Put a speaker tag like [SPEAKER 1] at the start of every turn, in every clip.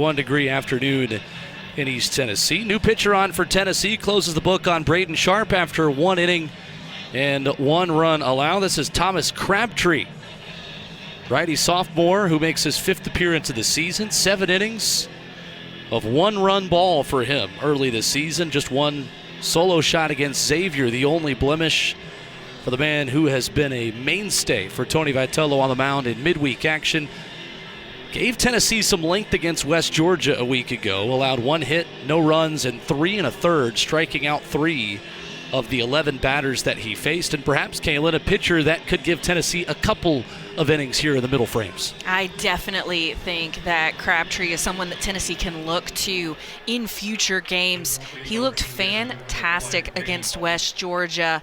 [SPEAKER 1] 1-degree afternoon in East Tennessee. New pitcher on for Tennessee, closes the book on Braden Sharp after 1 inning and 1 run allowed. This is Thomas Crabtree, righty sophomore who makes his 5th appearance of the season. 7 innings of 1-run ball for him early this season. Just 1 solo shot against Xavier, the only blemish for the man who has been a mainstay for Tony Vitello on the mound in midweek action. Gave Tennessee some length against West Georgia a week ago. Allowed 1 hit, no runs, and 3 1/3, striking out 3 of the 11 batters that he faced. And perhaps, Kaylin, a pitcher that could give Tennessee a couple of innings here in the middle frames.
[SPEAKER 2] I definitely think that Crabtree is someone that Tennessee can look to in future games. He looked fantastic against West Georgia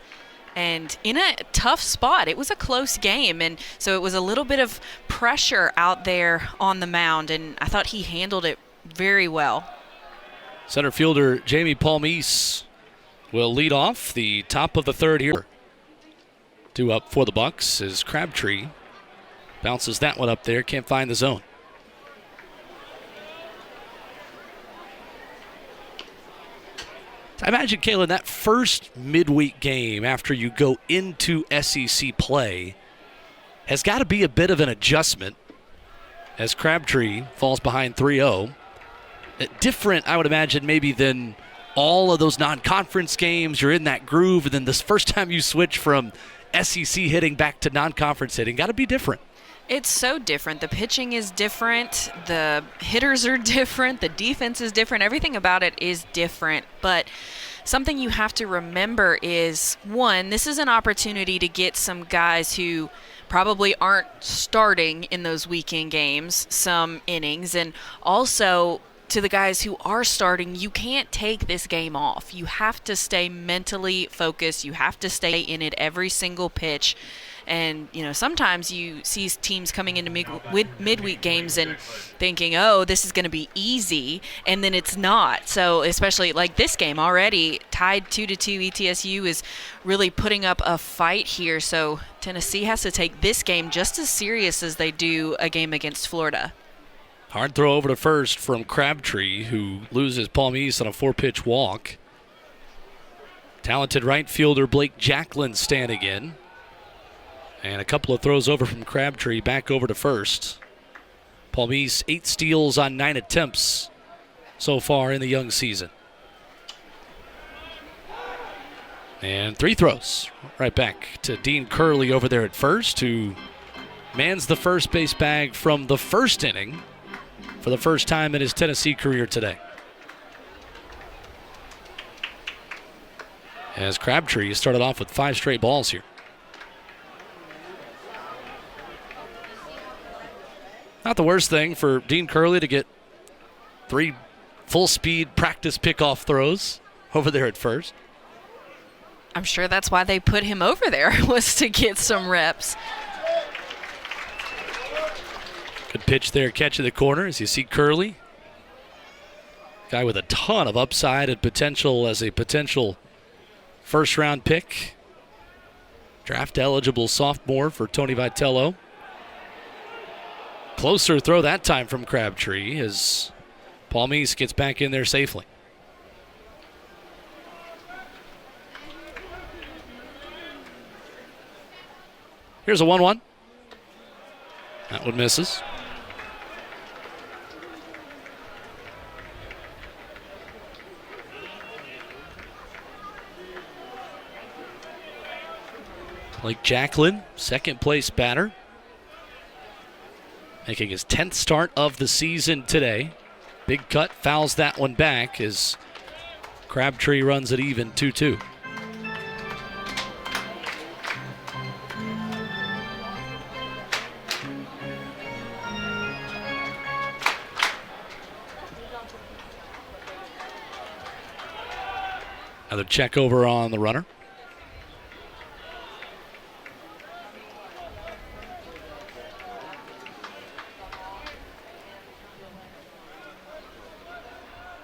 [SPEAKER 2] and in a tough spot. It was a close game, and so it was a little bit of pressure out there on the mound, and I thought he handled it very well.
[SPEAKER 1] Center fielder Jamie Palmise will lead off the top of the 3rd here. 2 up for the Bucks as Crabtree bounces that one up there, can't find the zone. I imagine, Kaylin, that first midweek game after you go into SEC play has got to be a bit of an adjustment as Crabtree falls behind 3-0. Different, I would imagine, maybe than all of those non-conference games. You're in that groove, and then this first time you switch from SEC hitting back to non-conference hitting, got to be different.
[SPEAKER 2] It's so different. The pitching is different. The hitters are different. The defense is different. Everything about it is different. But something you have to remember is, one, this is an opportunity to get some guys who probably aren't starting in those weekend games some innings. And also, to the guys who are starting, you can't take this game off. You have to stay mentally focused. You have to stay in it every single pitch. And, sometimes you see teams coming into midweek games and thinking, oh, this is going to be easy, and then it's not. So especially like this game already, tied 2-2, ETSU is really putting up a fight here. So Tennessee has to take this game just as serious as they do a game against Florida.
[SPEAKER 1] Hard throw over to first from Crabtree, who loses Palmise on a 4-pitch walk. Talented right fielder Blake Jacklin standing in. And a couple of throws over from Crabtree back over to first. Palmise 8 steals on 9 attempts so far in the young season. And 3 throws right back to Dean Curley over there at first, who mans the first base bag from the first inning for the first time in his Tennessee career today. As Crabtree started off with 5 straight balls here. Not the worst thing for Dean Curley to get 3 full-speed practice pickoff throws over there at first.
[SPEAKER 2] I'm sure that's why they put him over there, was to get some reps.
[SPEAKER 1] Good pitch there, catch in the corner as you see Curley. Guy with a ton of upside and potential as a potential first-round pick. Draft-eligible sophomore for Tony Vitello. Closer throw that time from Crabtree as Palmise gets back in there safely. Here's a 1-1. That one misses. Blake Jacklin, second place batter, making his 10th start of the season today. Big cut, fouls that one back as Crabtree runs it even 2-2. Another check over on the runner.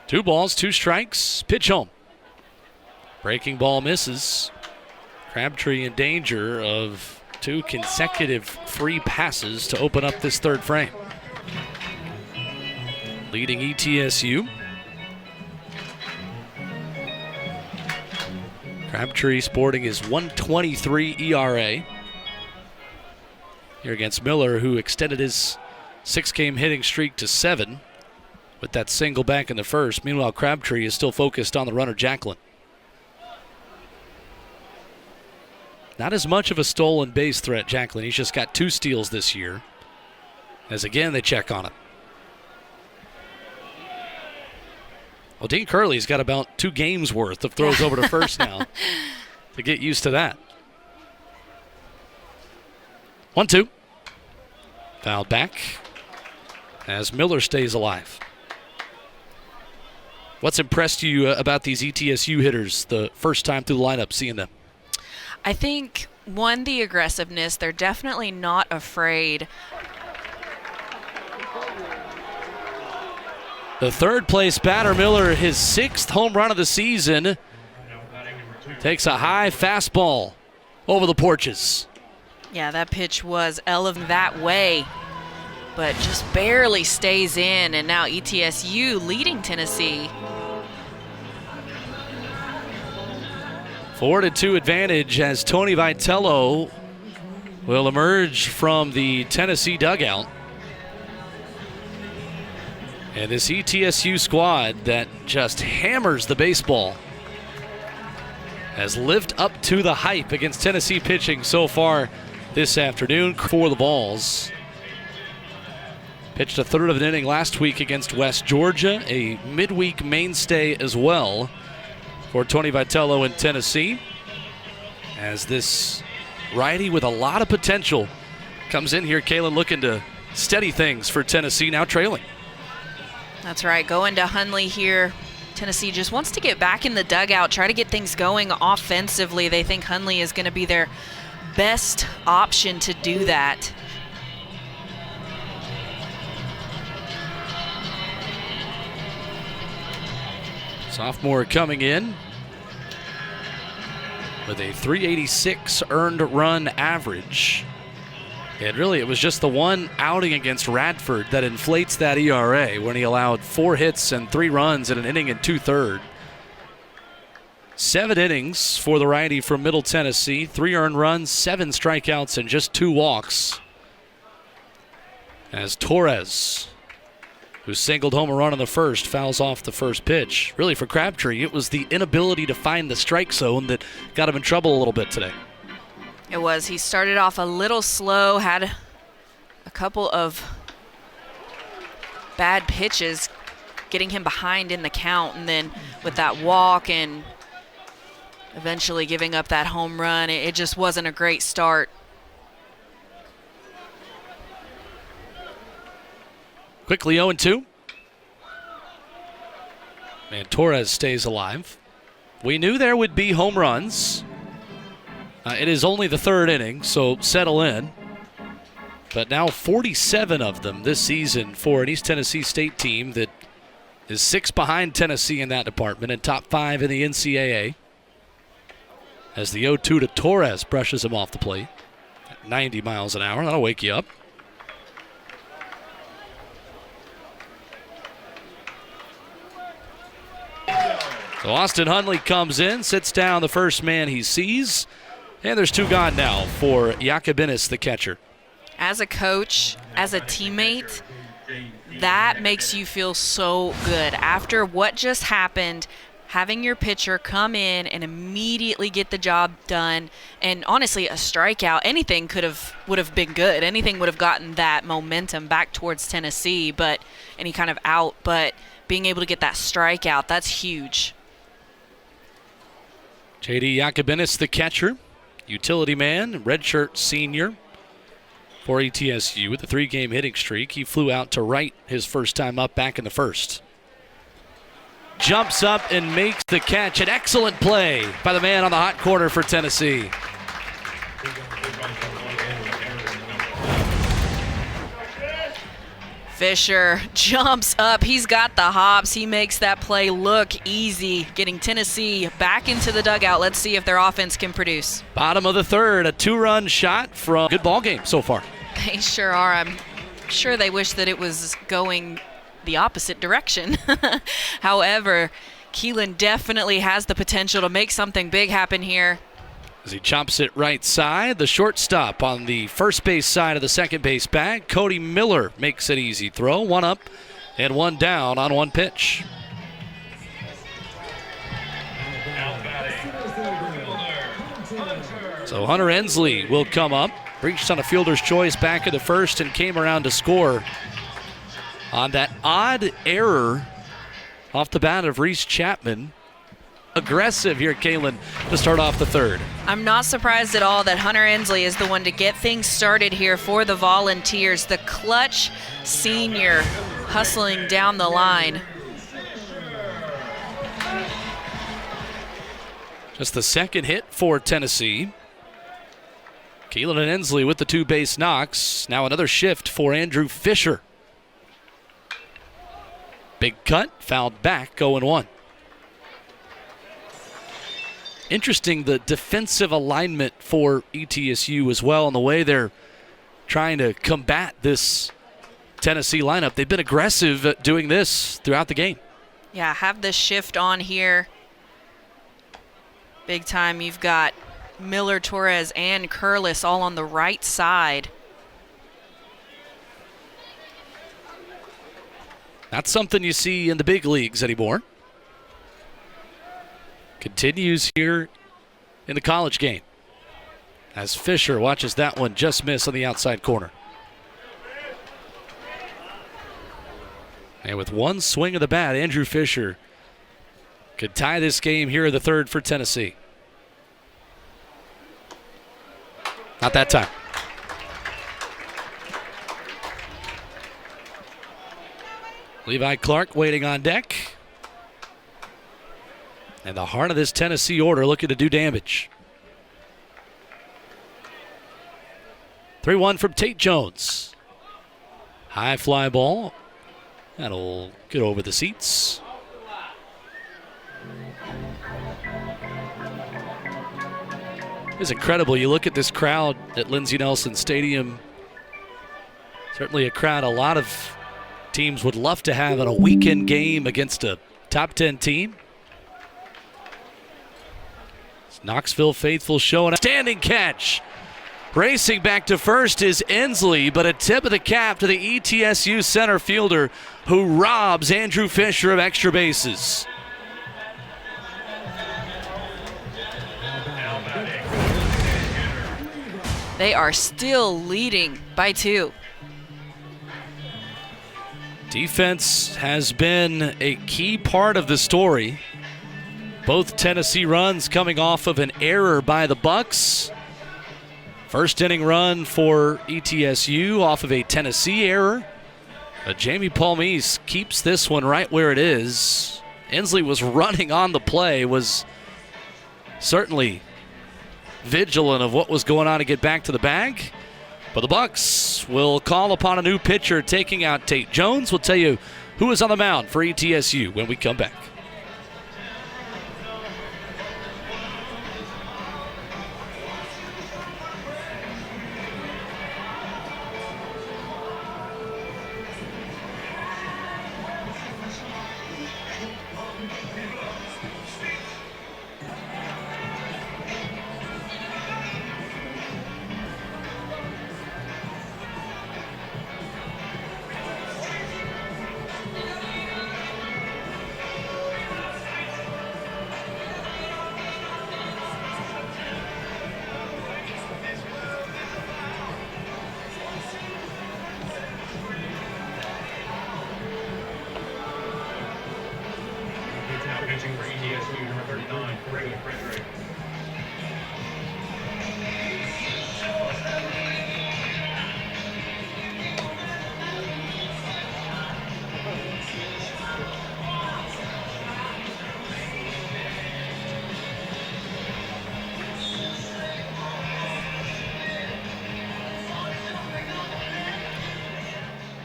[SPEAKER 1] Two balls, 2 strikes, pitch home. Breaking ball misses. Crabtree in danger of 2 consecutive free passes to open up this 3rd frame. leading ETSU. Crabtree sporting his 1.23 ERA. Here against Miller, who extended his 6-game hitting streak to 7 with that single back in the first. Meanwhile, Crabtree is still focused on the runner, Jacklin. Not as much of a stolen base threat, Jacklin. He's just got 2 steals this year. As again, they check on him. Well, Dean Curley's got about 2 games worth of throws over to first now to get used to that. 1-2. Fouled back as Miller stays alive. What's impressed you about these ETSU hitters the first time through the lineup, seeing them?
[SPEAKER 2] I think, one, the aggressiveness. They're definitely not afraid.
[SPEAKER 1] The third-place batter, Miller, his 6th home run of the season, takes a high fastball over the porches.
[SPEAKER 2] Yeah, that pitch was elevated that way, but just barely stays in, and now ETSU leading Tennessee.
[SPEAKER 1] 4-2 advantage as Tony Vitello will emerge from the Tennessee dugout. And this ETSU squad that just hammers the baseball has lived up to the hype against Tennessee pitching so far this afternoon. For the balls. Pitched a third of an inning last week against West Georgia, a midweek mainstay as well for Tony Vitello in Tennessee. As this righty with a lot of potential comes in here, Kalen, looking to steady things for Tennessee, now trailing.
[SPEAKER 2] That's right, going to Hundley here. Tennessee just wants to get back in the dugout, try to get things going offensively. They think Hundley is going to be their best option to do that.
[SPEAKER 1] Sophomore coming in with a 386 earned run average. And really, it was just the one outing against Radford that inflates that ERA when he allowed 4 hits and 3 runs in an inning and 2/3. 7 innings for the righty from Middle Tennessee, 3 earned runs, 7 strikeouts, and just 2 walks. As Torres, who singled home a run in the first, fouls off the first pitch. Really, for Crabtree, it was the inability to find the strike zone that got him in trouble a little bit today.
[SPEAKER 2] It was. He started off a little slow, had a couple of bad pitches getting him behind in the count, and then with that walk and eventually giving up that home run, it just wasn't a great start.
[SPEAKER 1] Quickly 0-2. And Torres stays alive. We knew there would be home runs. It is only the 3rd inning, so settle in. But now 47 of them this season for an East Tennessee State team that is 6 behind Tennessee in that department and top 5 in the NCAA. As the 0-2 to Torres brushes him off the plate at 90 miles an hour. That'll wake you up. So Austin Hundley comes in, sits down the first man he sees. And there's 2 gone now for Yakubinis, the catcher.
[SPEAKER 2] As a coach, as a teammate, that makes you feel so good. After what just happened, having your pitcher come in and immediately get the job done, and honestly, a strikeout, anything would have been good. Anything would have gotten that momentum back towards Tennessee, but any kind of out. But being able to get that strikeout, that's huge.
[SPEAKER 1] J.D. Yakubinis, the catcher. Utility man, redshirt senior for ETSU with a 3-game hitting streak. He flew out to right his first time up back in the first. Jumps up and makes the catch. An excellent play by the man on the hot corner for Tennessee.
[SPEAKER 2] Fisher jumps up. He's got the hops. He makes that play look easy, getting Tennessee back into the dugout. Let's see if their offense can produce.
[SPEAKER 1] Bottom of the 3rd, a 2-run shot from good ball game so far.
[SPEAKER 2] They sure are. I'm sure they wish that it was going the opposite direction. However, Keelan definitely has the potential to make something big happen here.
[SPEAKER 1] As he chops it right side, the shortstop on the first base side of the second base bag, Cody Miller makes an easy throw. One up and one down on one pitch. So Hunter Ensley will come up. Reached on a fielder's choice back in the first and came around to score on that odd error off the bat of Reese Chapman. Aggressive here, Kalen, to start off the third.
[SPEAKER 2] I'm not surprised at all that Hunter Ensley is the one to get things started here for the Volunteers. The clutch senior hustling down the line.
[SPEAKER 1] Just the second hit for Tennessee. Keelan and Ensley with the two base knocks. Now another shift for Andrew Fisher. Big cut, fouled back, 0-1. Interesting, the defensive alignment for ETSU as well, and the way they're trying to combat this Tennessee lineup. They've been aggressive at doing this throughout the game.
[SPEAKER 2] Yeah, have the shift on here. Big time. You've got Miller, Torres, and Curlis all on the right side.
[SPEAKER 1] Not something you see in the big leagues anymore. Continues here in the college game as Fisher watches that one just miss on the outside corner. And with one swing of the bat, Andrew Fisher could tie this game here in the third for Tennessee. Not that time. Levi Clark waiting on deck. And the heart of this Tennessee order looking to do damage. 3-1 from Tate Jones. High fly ball. That'll get over the seats. It's incredible. You look at this crowd at Lindsey Nelson Stadium. Certainly a crowd a lot of teams would love to have in a weekend game against a top 10 team. Knoxville faithful showing a standing catch. Racing back to first is Ensley, but a tip of the cap to the ETSU center fielder who robs Andrew Fisher of extra bases.
[SPEAKER 2] They are still leading by 2.
[SPEAKER 1] Defense has been a key part of the story. Both Tennessee runs coming off of an error by the Bucks. First inning run for ETSU off of a Tennessee error. But Jamie Palmise keeps this one right where it is. Ensley was running on the play, was certainly vigilant of what was going on to get back to the bag. But the Bucks will call upon a new pitcher taking out Tate Jones. We'll tell you who is on the mound for ETSU when we come back.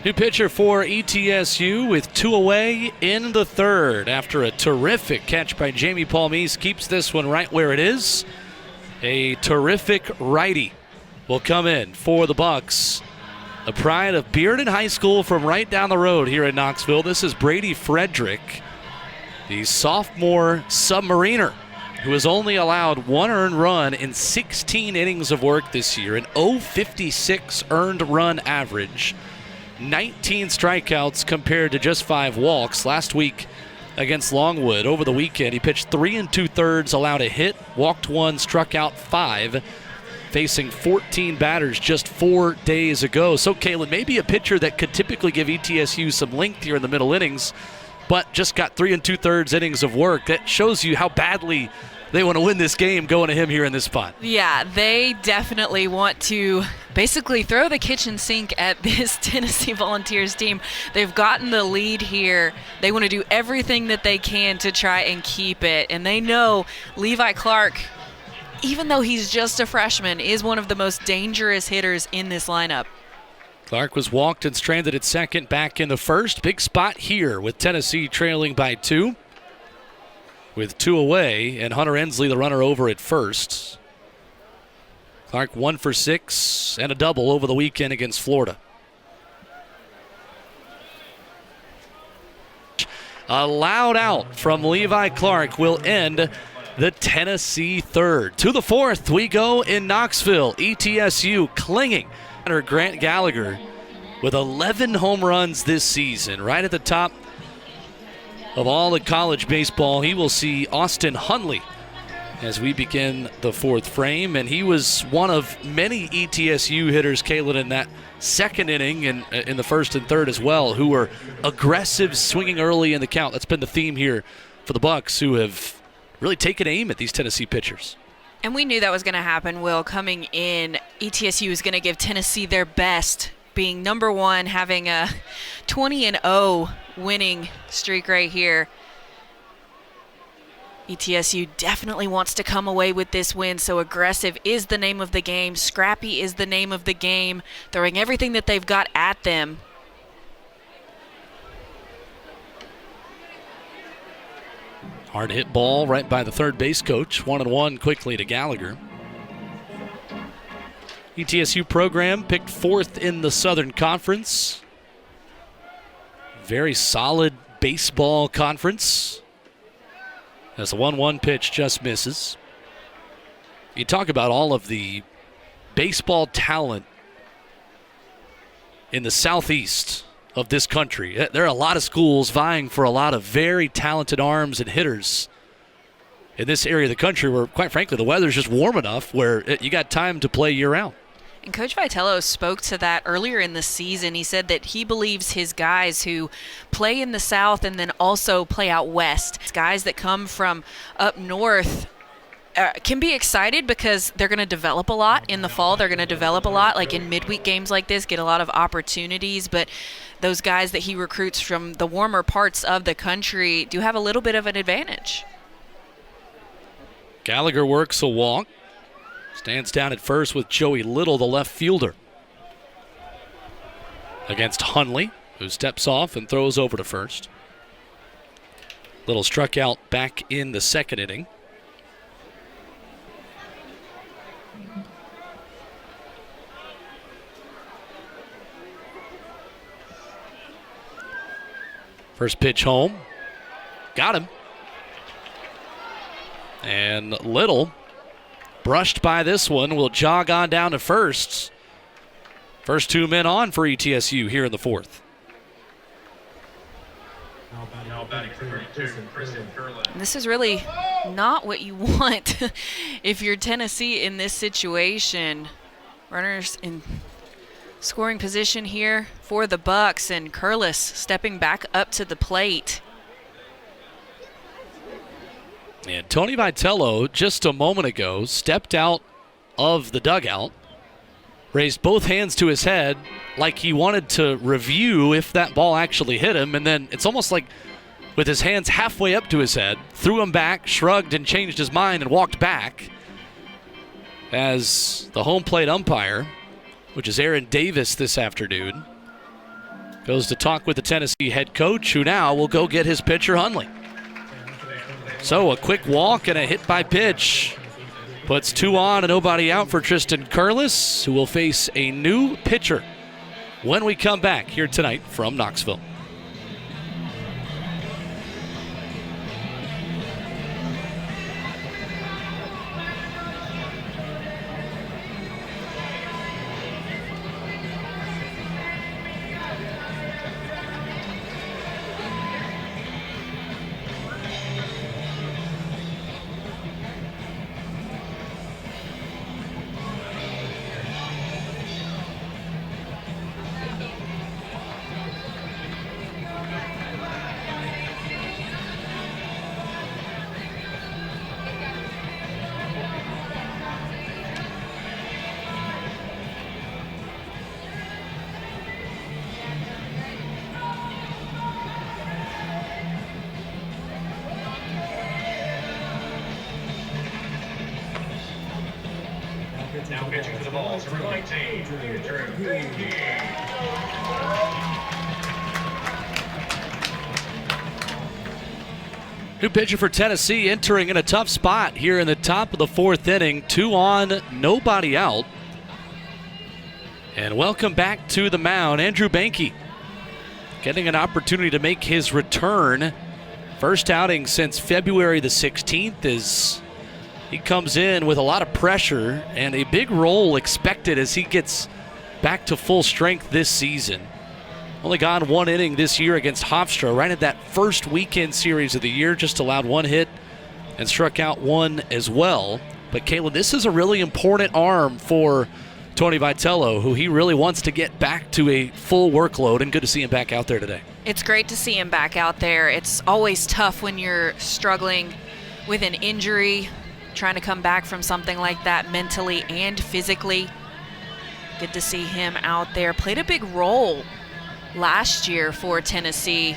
[SPEAKER 1] New pitcher for ETSU with 2 away in the third after a terrific catch by Jamie Palmise. Keeps this one right where it is. A terrific righty will come in for the Bucks. The pride of Bearden High School from right down the road here in Knoxville. This is Brady Frederick, the sophomore submariner, who has only allowed 1 earned run in 16 innings of work this year, an .056 earned run average, 19 strikeouts compared to just 5 walks. Last week against Longwood, over the weekend, he pitched 3 2/3, allowed a hit, walked 1, struck out 5, facing 14 batters just 4 days ago. So, Kalen, maybe a pitcher that could typically give ETSU some length here in the middle innings, but just got 3 2/3 innings of work. That shows you how badly they want to win this game going to him here in this spot.
[SPEAKER 2] Yeah, they definitely want to basically throw the kitchen sink at this Tennessee Volunteers team. They've gotten the lead here. They want to do everything that they can to try and keep it. And they know Levi Clark, even though he's just a freshman, is one of the most dangerous hitters in this lineup.
[SPEAKER 1] Clark was walked and stranded at second back in the first. Big spot here with Tennessee trailing by 2. With 2 away, and Hunter Ensley, the runner, over at first. Clark 1 for 6 and a double over the weekend against Florida. A loud out from Levi Clark will end the Tennessee third. To the fourth we go in Knoxville. ETSU clinging under Grant Gallagher with 11 home runs this season. Right at the top of all the college baseball, he will see Austin Hundley as we begin the fourth frame. And he was one of many ETSU hitters, Kalen, in that second inning and in the first and third as well, who were aggressive, swinging early in the count. That's been the theme here for the Bucks, who have really taken aim at these Tennessee pitchers.
[SPEAKER 2] And we knew that was going to happen, Will. Coming in, ETSU is going to give Tennessee their best, being number one, having a 20-0 winning streak right here. ETSU definitely wants to come away with this win, so aggressive is the name of the game. Scrappy is the name of the game, throwing everything that they've got at them.
[SPEAKER 1] Hard hit ball right by the third base coach. 1-1 quickly to Gallagher. ETSU program picked 4th in the Southern Conference. Very solid baseball conference. As the 1-1 pitch just misses. You talk about all of the baseball talent in the southeast of this country. There are a lot of schools vying for a lot of very talented arms and hitters in this area of the country where, quite frankly, the weather's just warm enough where you got time to play year-round.
[SPEAKER 2] And Coach Vitello spoke to that earlier in the season. He said that he believes his guys who play in the South and then also play out West, guys that come from up north, can be excited because they're going to develop a lot in the fall. They're going to develop a lot, like in midweek games like this, get a lot of opportunities. But those guys that he recruits from the warmer parts of the country do have a little bit of an advantage.
[SPEAKER 1] Gallagher works a walk. Stands down at first with Joey Little, the left fielder, against Hundley, who steps off and throws over to first. Little struck out back in the second inning. First pitch home. Got him. And Little, brushed by this one, will jog on down to first. First 2 men on for ETSU here in the fourth.
[SPEAKER 2] This is really not what you want if you're Tennessee in this situation. Runners in scoring position here for the Bucks, and Curlis stepping back up to the plate.
[SPEAKER 1] And Tony Vitello, just a moment ago, stepped out of the dugout, raised both hands to his head like he wanted to review if that ball actually hit him, and then it's almost like with his hands halfway up to his head, threw him back, shrugged and changed his mind and walked back as the home plate umpire, which is Aaron Davis this afternoon, goes to talk with the Tennessee head coach, who now will go get his pitcher, Hundley. So a quick walk and a hit by pitch puts 2 on and nobody out for Tristan Curlis, who will face a new pitcher when we come back here tonight from Knoxville.
[SPEAKER 3] Now pitching to the ball, number 19, Andrew Banky.
[SPEAKER 1] New pitcher for Tennessee entering in a tough spot here in the top of the fourth inning. 2 on, nobody out. And welcome back to the mound, Andrew Banky, getting an opportunity to make his return. First outing since February the 16th as he comes in with a lot of pressure and a big role expected as he gets back to full strength this season. Only gone 1 inning this year against Hofstra, right at that first weekend series of the year, just allowed 1 hit and struck out 1 as well. But Caitlin, this is a really important arm for Tony Vitello, who he really wants to get back to a full workload, and good to see him back out there today.
[SPEAKER 2] It's great to see him back out there. It's always tough when you're struggling with an injury, trying to come back from something like that mentally and physically. Good to see him out there. Played a big role last year for Tennessee.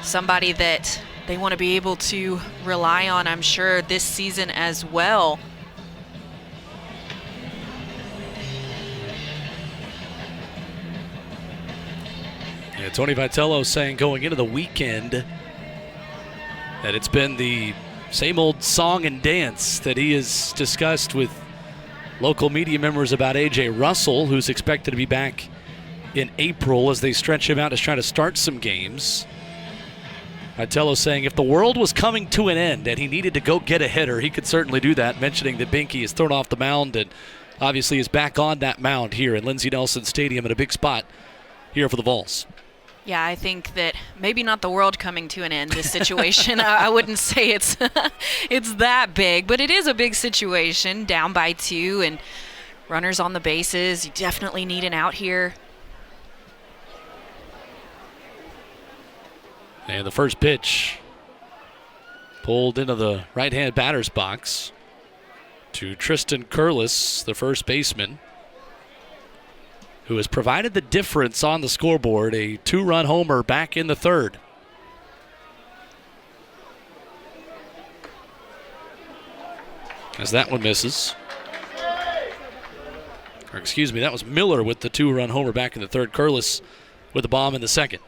[SPEAKER 2] Somebody that they want to be able to rely on, I'm sure, this season as well.
[SPEAKER 1] Yeah, Tony Vitello saying going into the weekend that it's been the same old song and dance that he has discussed with local media members about A.J. Russell, who's expected to be back in April as they stretch him out to try to start some games. Vitello saying if the world was coming to an end and he needed to go get a hitter, he could certainly do that, mentioning that Banky is thrown off the mound and obviously is back on that mound here in Lindsey Nelson Stadium in a big spot here for the Vols.
[SPEAKER 2] Yeah, I think that maybe not the world coming to an end, this situation. I wouldn't say it's it's that big, but it is a big situation, down by 2 and runners on the bases. You definitely need an out here.
[SPEAKER 1] And the first pitch pulled into the right-hand batter's box to Tristan Curlis, the first baseman, who has provided the difference on the scoreboard, a 2-run homer back in the third. As that one misses. Or excuse me, that was Miller with the 2-run homer back in the third. Curlis with the bomb in the second.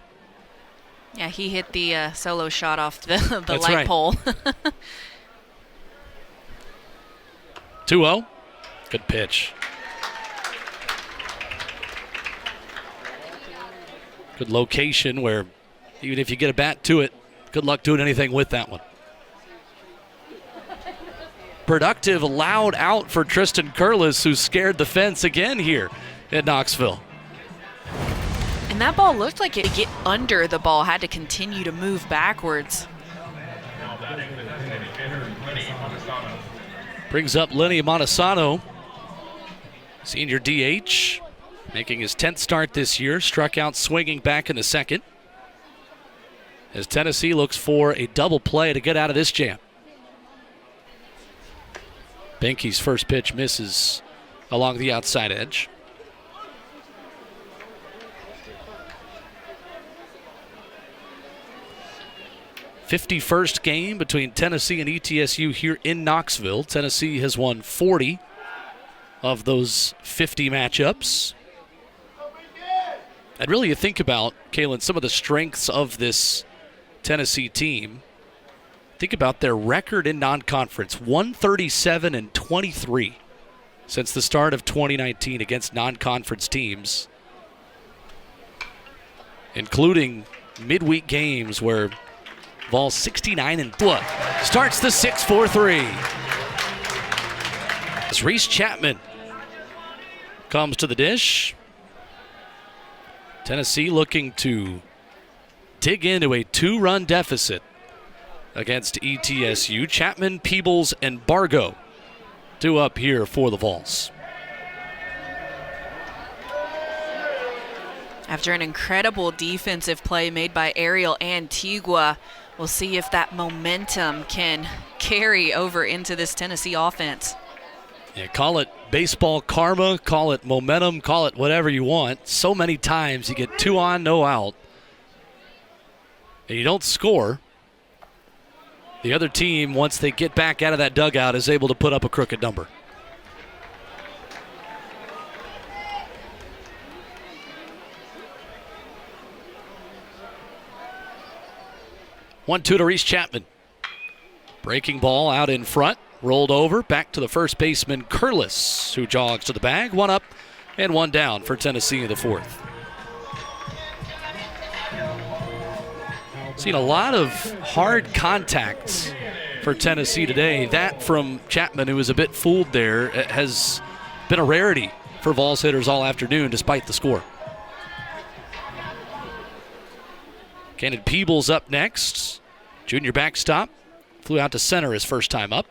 [SPEAKER 2] Yeah, he hit the solo shot off the
[SPEAKER 1] That's
[SPEAKER 2] light
[SPEAKER 1] right.
[SPEAKER 2] pole.
[SPEAKER 1] 2-0. Good pitch. Good location where even if you get a bat to it, good luck doing anything with that one. Productive loud out for Tristan Curlis, who scared the fence again here at Knoxville.
[SPEAKER 2] And that ball looked like it get under the ball, had to continue to move backwards.
[SPEAKER 1] Brings up Lenny Montesano, senior DH, making his 10th start this year, struck out swinging back in the second. As Tennessee looks for a double play to get out of this jam. Banky's first pitch misses along the outside edge. '51st game between Tennessee and ETSU here in Knoxville. Tennessee has won 40 of those 50 matchups. And really, you think about, Kaylin, some of the strengths of this Tennessee team. Think about their record in non-conference, 137-23 since the start of 2019 against non-conference teams. including midweek games where Vol 69 and starts the 6-4-3. As Reese Chapman comes to the dish. Tennessee looking to dig into a 2-run deficit against ETSU. Chapman, Peebles, and Bargo 2 up here for the Vols.
[SPEAKER 2] After an incredible defensive play made by Ariel Antigua, we'll see if that momentum can carry over into this Tennessee offense.
[SPEAKER 1] Yeah, call it baseball karma, call it momentum, call it whatever you want. So many times you get 2 on, no out, and you don't score. The other team, once they get back out of that dugout, is able to put up a crooked number. One-two to Reese Chapman. Breaking ball out in front. Rolled over, back to the first baseman, Curlis, who jogs to the bag. 1 up and 1 down for Tennessee in the 4th. Seen a lot of hard contacts for Tennessee today. That from Chapman, who was a bit fooled there, has been a rarity for Vols hitters all afternoon, despite the score. Cannon Peebles up next. Junior backstop. Flew out to center his first time up.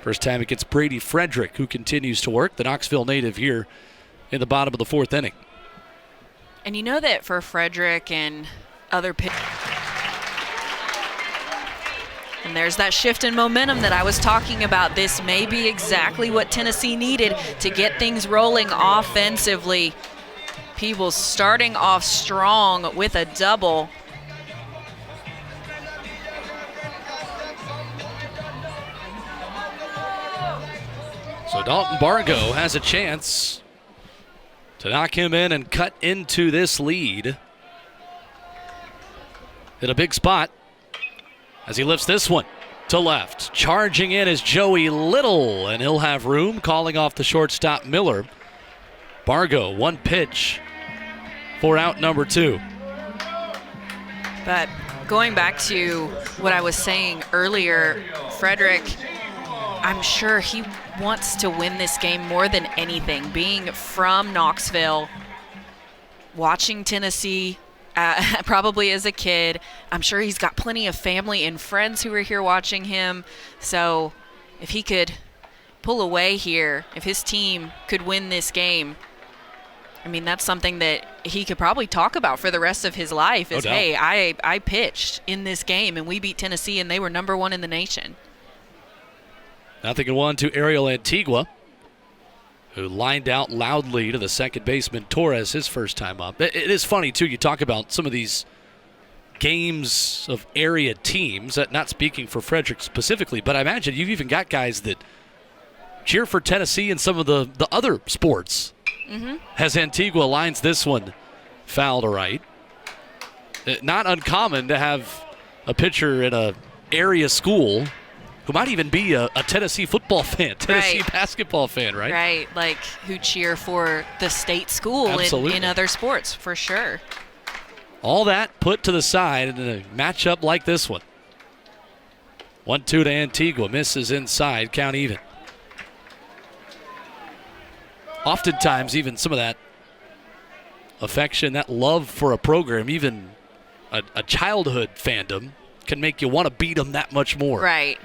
[SPEAKER 1] First time against Brady Frederick, who continues to work, the Knoxville native here in the bottom of the 4th inning.
[SPEAKER 2] And you know that for Frederick and other pitchers, and there's that shift in momentum that I was talking about. This may be exactly what Tennessee needed to get things rolling offensively. Peebles starting off strong with a double.
[SPEAKER 1] So Dalton Bargo has a chance to knock him in and cut into this lead. Hit a big spot as he lifts this one to left. Charging in is Joey Little, and he'll have room, calling off the shortstop Miller. Bargo, 1 pitch for out number 2.
[SPEAKER 2] But going back to what I was saying earlier, Frederick, I'm sure he wants to win this game more than anything. Being from Knoxville, watching Tennessee probably as a kid, I'm sure he's got plenty of family and friends who are here watching him. So if he could pull away here, if his team could win this game, I mean, that's something that he could probably talk about for the rest of his life is, hey, I pitched in this game and we beat Tennessee and they were number 1 in the nation.
[SPEAKER 1] Nothing in 1 to Ariel Antigua, who lined out loudly to the second baseman Torres his first time up. It is funny, too, you talk about some of these games of area teams, not speaking for Frederick specifically, but I imagine you've even got guys that cheer for Tennessee in some of the other sports. Mm-hmm. As Antigua lines this one foul to right. Not uncommon to have a pitcher in a area school who might even be a Tennessee football fan, Tennessee basketball fan, right?
[SPEAKER 2] Right, like who cheer for the state school in other sports, for sure.
[SPEAKER 1] All that put to the side in a matchup like this one. 1-2 to Antigua, misses inside, count even. Oftentimes, even some of that affection, that love for a program, even a childhood fandom, can make you want to beat them that much more.
[SPEAKER 2] Right.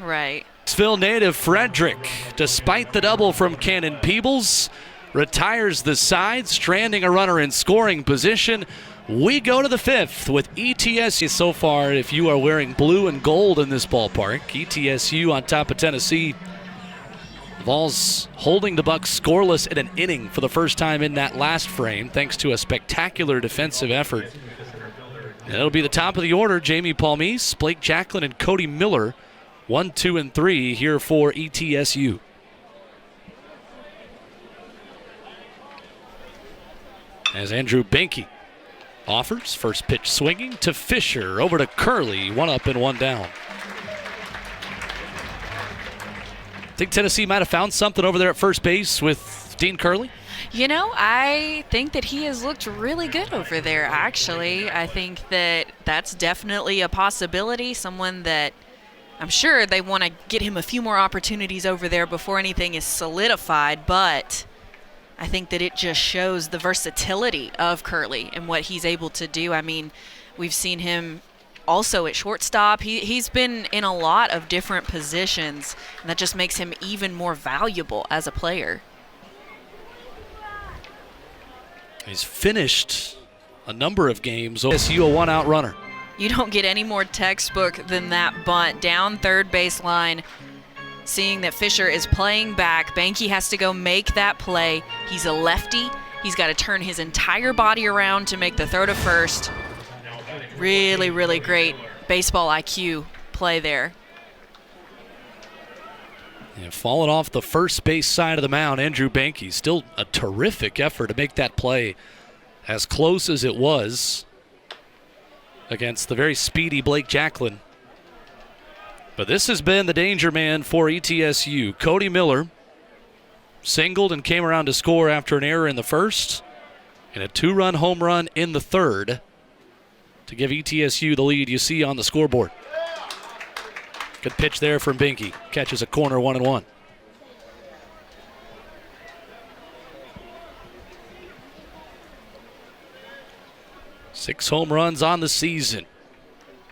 [SPEAKER 1] Knoxville native Frederick, despite the double from Cannon Peebles, retires the side, stranding a runner in scoring position. We go to the 5th with ETSU so far. If you are wearing blue and gold in this ballpark, ETSU on top of Tennessee. Vols holding the Bucks scoreless in an inning for the first time in that last frame, thanks to a spectacular defensive effort. And it'll be the top of the order. Jamie Palmise, Blake Jacklin, and Cody Miller. 1, 2, and 3 here for ETSU. As Andrew Benke offers, first pitch swinging to Fisher, over to Curley, 1 up and 1 down. I think Tennessee might have found something over there at first base with Dean Curley?
[SPEAKER 2] You know, I think that he has looked really good over there, actually. I think that that's definitely a possibility, someone that I'm sure they want to get him a few more opportunities over there before anything is solidified, but I think that it just shows the versatility of Curley and what he's able to do. I mean, we've seen him also at shortstop. He's been in a lot of different positions, and that just makes him even more valuable as a player.
[SPEAKER 1] He's finished a number of games. ETSU a one-out runner.
[SPEAKER 2] You don't get any more textbook than that bunt down third baseline. Seeing that Fisher is playing back, Banky has to go make that play. He's a lefty. He's got to turn his entire body around to make the throw to first. Really, really great baseball IQ play there.
[SPEAKER 1] Yeah, falling off the first base side of the mound, Andrew Banky. Still a terrific effort to make that play as close as it was against the very speedy Blake Jacklin. But this has been the danger man for ETSU. Cody Miller singled and came around to score after an error in the first and a 2-run home run in the third to give ETSU the lead you see on the scoreboard. Good pitch there from Banky. Catches a corner 1-1. Six home runs on the season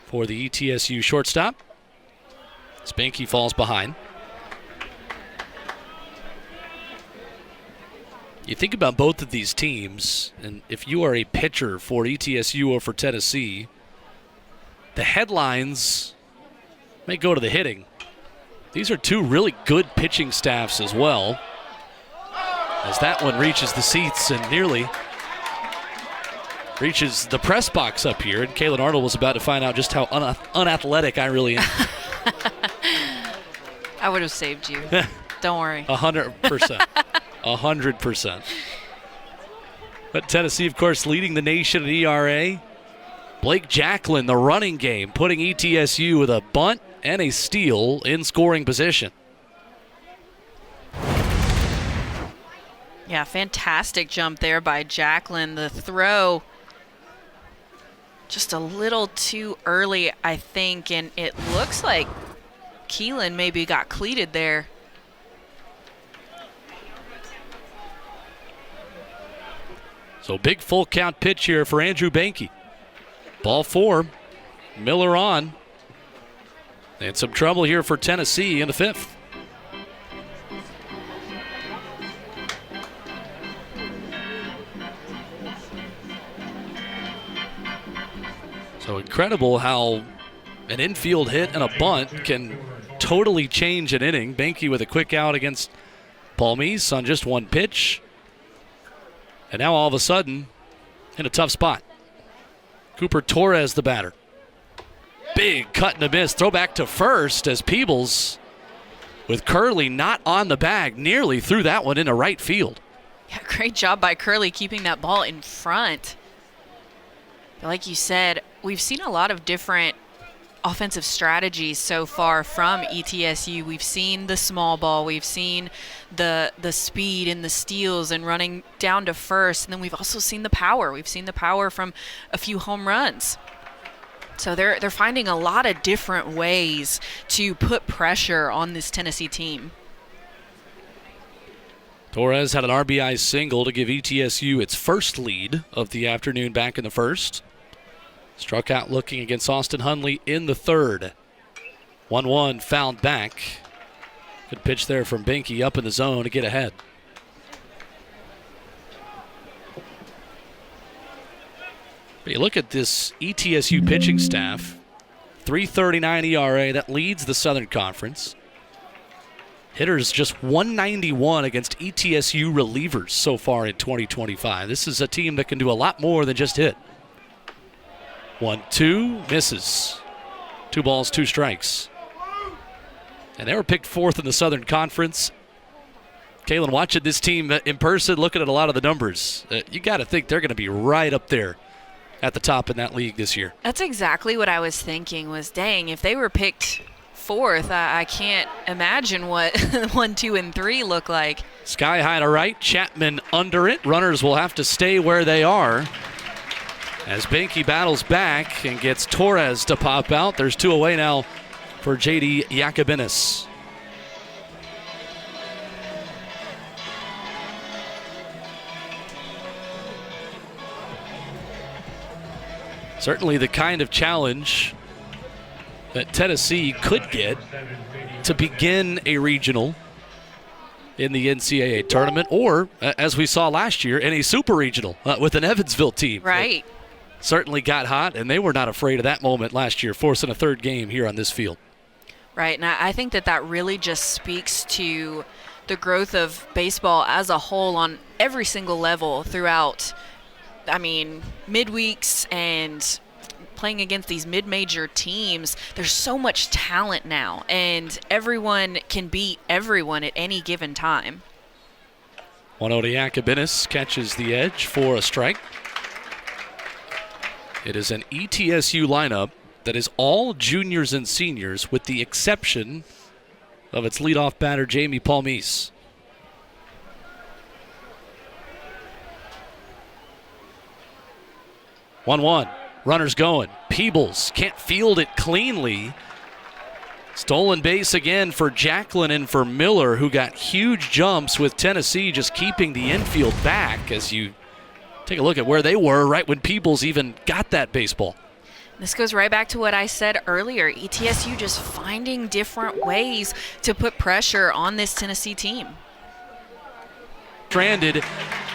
[SPEAKER 1] for the ETSU shortstop. Banky falls behind. You think about both of these teams, and if you are a pitcher for ETSU or for Tennessee, the headlines may go to the hitting. These are two really good pitching staffs as well, as that one reaches the seats and nearly reaches the press box up here. And Kalen Arnold was about to find out just how unathletic I really am.
[SPEAKER 2] I would have saved you. Don't worry.
[SPEAKER 1] 100%. 100%. But Tennessee, of course, leading the nation in ERA. Blake Jacklin, the running game, putting ETSU with a bunt and a steal in scoring position.
[SPEAKER 2] Yeah, fantastic jump there by Jacklin. The throw just a little too early, I think, and it looks like Keelan maybe got cleated there.
[SPEAKER 1] So big full count pitch here for Andrew Banky. Ball 4, Miller on. And some trouble here for Tennessee in the 5th. So incredible how an infield hit and a bunt can totally change an inning. Banky with a quick out against Paul Meese on just one pitch. And now all of a sudden, in a tough spot. Cooper Torres the batter. Big cut and a miss. Throw back to first as Peebles, with Curley not on the bag, nearly threw that one into right field.
[SPEAKER 2] Yeah, great job by Curley keeping that ball in front. But like you said, we've seen a lot of different offensive strategies so far from ETSU. We've seen the small ball, we've seen the speed and the steals and running down to first, and then we've also seen the power. We've seen the power from a few home runs. So they're finding a lot of different ways to put pressure on this Tennessee team.
[SPEAKER 1] Torres had an RBI single to give ETSU its first lead of the afternoon back in the first. Struck out looking against Austin Hundley in the third. 1-1 fouled back. Good pitch there from Banky up in the zone to get ahead. But you look at this ETSU pitching staff, 3.39 ERA, that leads the Southern Conference. Hitters just 191 against ETSU relievers so far in 2025. This is a team that can do a lot more than just hit. 1-2, misses. 2 balls, 2 strikes. And they were picked 4th in the Southern Conference. Kalen, watching this team in person, looking at a lot of the numbers, you got to think they're going to be right up there at the top in that league this year.
[SPEAKER 2] That's exactly what I was thinking was, dang, if they were picked fourth. I can't imagine what 1, 2, and 3 look like.
[SPEAKER 1] Sky high to right, Chapman under it. Runners will have to stay where they are as Banky battles back and gets Torres to pop out. There's 2 away now for J.D. Yakubinis. Certainly the kind of challenge that Tennessee could get to begin a regional in the NCAA tournament, or, as we saw last year, in a super regional with an Evansville team.
[SPEAKER 2] Right.
[SPEAKER 1] Certainly got hot, and they were not afraid of that moment last year, forcing a 3rd game here on this field.
[SPEAKER 2] Right, and I think that really just speaks to the growth of baseball as a whole on every single level throughout, midweeks and playing against these mid-major teams. There's so much talent now, and everyone can beat everyone at any given time.
[SPEAKER 1] 1-0 to Yakubinis, catches the edge for a strike. It is an ETSU lineup that is all juniors and seniors with the exception of its leadoff batter, Jamie Palmise. One. Runners going. Peebles can't field it cleanly. Stolen base again for Jacklin and for Miller, who got huge jumps with Tennessee just keeping the infield back as you take a look at where they were right when Peebles even got that baseball.
[SPEAKER 2] This goes right back to what I said earlier. ETSU just finding different ways to put pressure on this Tennessee team.
[SPEAKER 1] Stranded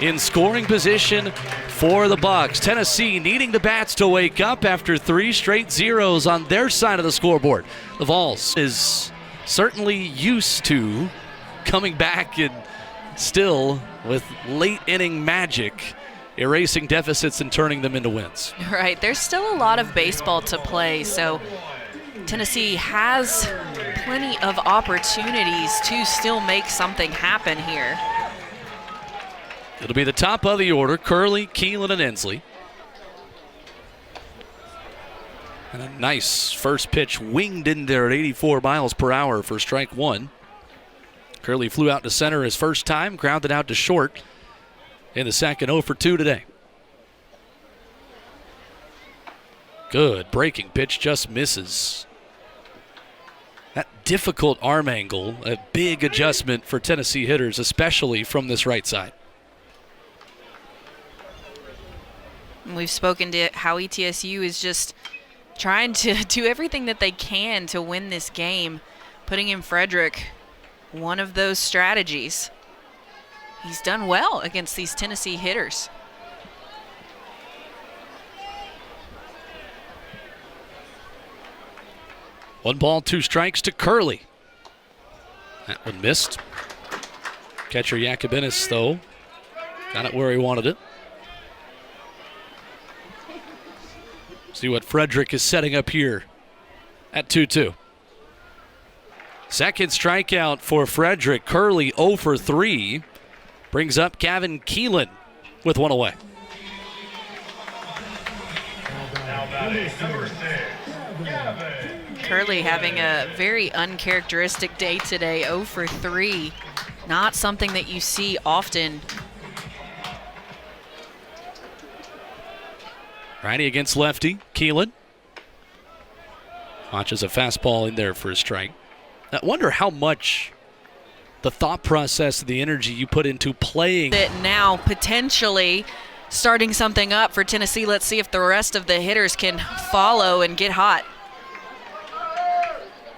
[SPEAKER 1] in scoring position for the Bucks. Tennessee needing the bats to wake up after 3 straight zeros on their side of the scoreboard. The Vols is certainly used to coming back and still with late inning magic, erasing deficits and turning them into wins.
[SPEAKER 2] Right, there's still a lot of baseball to play, so Tennessee has plenty of opportunities to still make something happen here.
[SPEAKER 1] It'll be the top of the order, Curley, Keelan, and Ensley. And a nice first pitch winged in there at 84 miles per hour for strike 1. Curley flew out to center his first time, grounded out to short in the second. 0 for 2 today. Good breaking pitch, just misses. That difficult arm angle, a big adjustment for Tennessee hitters, especially from this right side.
[SPEAKER 2] We've spoken to how ETSU is just trying to do everything that they can to win this game, putting in Frederick, one of those strategies. He's done well against these Tennessee hitters.
[SPEAKER 1] One ball, 2 strikes to Curley. That one missed. Catcher Yakubinis, though, got it where he wanted it. See what Frederick is setting up here at 2-2. Second strikeout for Frederick. Curley 0 for 3. Brings up Gavin Keelan with 1 away.
[SPEAKER 3] Now batting number 6, Gavin.
[SPEAKER 2] Curley having a very uncharacteristic day today, 0 for 3. Not something that you see often.
[SPEAKER 1] Righty against lefty, Keelan. Watches a fastball in there for a strike. I wonder how much the thought process, the energy you put into playing.
[SPEAKER 2] That now potentially starting something up for Tennessee. Let's see if the rest of the hitters can follow and get hot.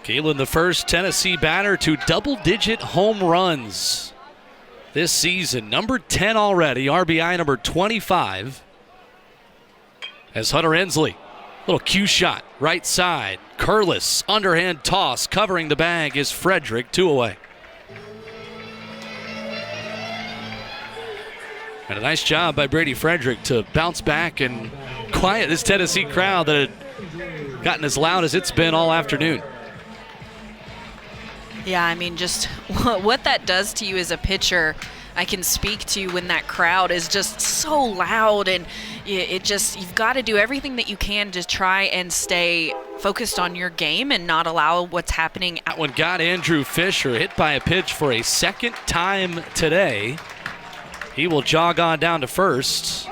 [SPEAKER 1] Keelan, the first Tennessee batter to double-digit home runs this season. Number 10 already, RBI number 25. As Hunter Ensley, little cue shot, right side. Curless, underhand toss, covering the bag is Frederick, 2 away. And a nice job by Brady Frederick to bounce back and quiet this Tennessee crowd that had gotten as loud as it's been all afternoon.
[SPEAKER 2] Yeah, I mean, just what that does to you as a pitcher, I can speak to when that crowd is just so loud, and it just, you've got to do everything that you can to try and stay focused on your game and not allow what's happening.
[SPEAKER 1] That one got Andrew Fisher hit by a pitch for a second time today. He will jog on down to first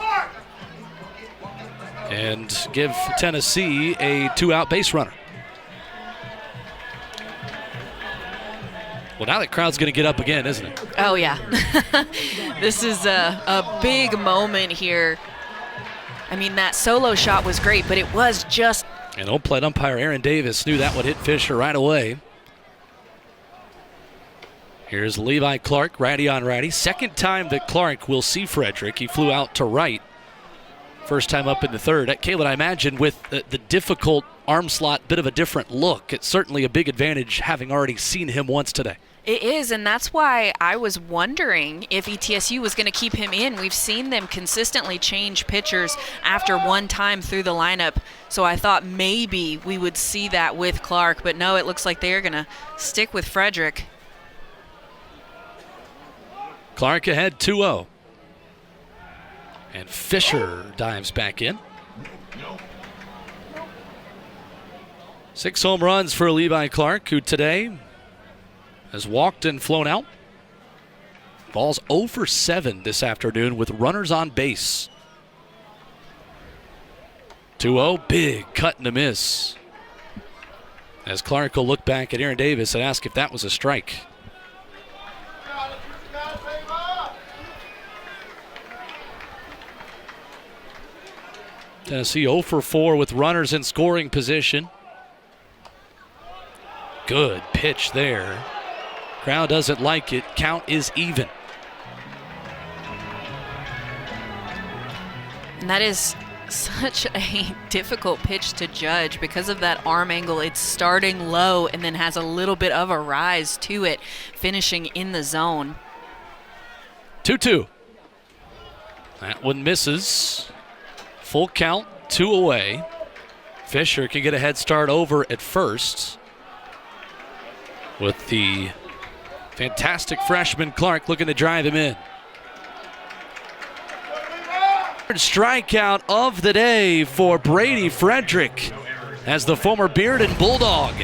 [SPEAKER 1] and give Tennessee a 2-out base runner. Well, now that crowd's going to get up again, isn't it?
[SPEAKER 2] Oh, yeah. This is a big moment here. I mean, that solo shot was great, but it was just...
[SPEAKER 1] And home plate umpire Aaron Davis knew that would hit Fisher right away. Here's Levi Clark, righty on righty. Second time that Clark will see Frederick. He flew out to right. First time up in the third. Kayla, I imagine with the difficult arm slot, bit of a different look. It's certainly a big advantage having already seen him once today.
[SPEAKER 2] It is, and that's why I was wondering if ETSU was going to keep him in. We've seen them consistently change pitchers after one time through the lineup, so I thought maybe we would see that with Clark, but no, it looks like they're going to stick with Frederick.
[SPEAKER 1] Clark ahead 2-0. And Fisher dives back in. 6 home runs for Levi Clark, who today has walked and flown out. Ball's 0 for 7 this afternoon with runners on base. 2-0, big cut and a miss. As Clark will look back at Aaron Davis and ask if that was a strike. Tennessee 0 for 4 with runners in scoring position. Good pitch there. Crowd doesn't like it. Count is even.
[SPEAKER 2] And that is such a difficult pitch to judge because of that arm angle. It's starting low and then has a little bit of a rise to it, finishing in the zone.
[SPEAKER 1] 2-2. That one misses. Full count, 2 away. Fisher can get a head start over at first with the fantastic freshman Clark looking to drive him in. Third strikeout of the day for Brady Frederick as the former Bearden Bulldog